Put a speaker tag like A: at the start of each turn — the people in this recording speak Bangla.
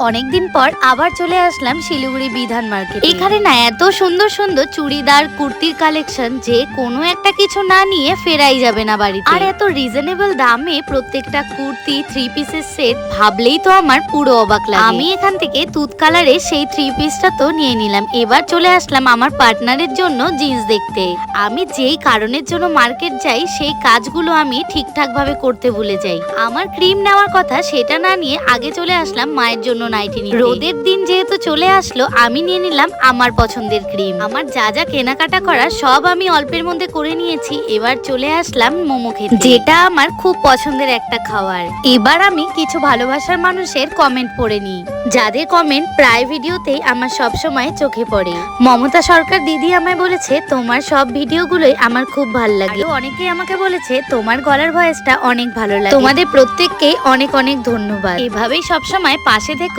A: অনেকদিন পর আবার চলে আসলাম শিলিগুড়ি বিধান মার্কেট। এখানে না এত সুন্দর সুন্দর চুড়িদার কুর্তির কালেকশন যে কোনো একটা কিছু না নিয়ে ফেরাই যাবে না বাড়িতে। আর এত রিজনেবল দামে প্রত্যেকটা কুর্তি 3 পিসের সেট ভাবলেই তো আমার পুরো অবাক লাগে। আমি এখান থেকে তুত কালারে সেই 3 পিসটা তো নিয়ে নিলাম। এবার চলে আসলাম আমার পার্টনারের জন্য জিন্স দেখতে। আমি যেই কারণের জন্য মার্কেট যাই সেই কাজগুলো আমি ঠিকঠাক ভাবে করতে ভুলে যাই। আমার ক্রিম নেওয়ার কথা সেটা না নিয়ে আগে চলে আসলাম মায়ের জন্য নাইটি নিতে। রোদের দিন যেহেতু চলে আসলো আমি নিয়ে নিলাম আমার পছন্দের ক্রিম। আমার যা যা কেনাকাটা করা সব আমি অল্পের মধ্যে করে নিয়েছি। এবার চলে আসলাম মোমো খেতে, যেটা আমার খুব পছন্দের একটা খাবার। এবার আমি কিছু ভালোবাসার মানুষের কমেন্ট পড়ে নিই, যাদের কমেন্ট প্রায় ভিডিওতেই আমার সব সময় চোখে পড়ে। মমতা সরকার দিদি আমায় বলেছে তোমার সব ভিডিওগুলোই আমার খুব ভালো লাগে। অনেকেই আমাকে বলেছে তোমার গলার ভয়েসটা অনেক ভালো লাগে। তোমাদের প্রত্যেককে অনেক অনেক ধন্যবাদ। এভাবেই সবসময় পাশে থেকে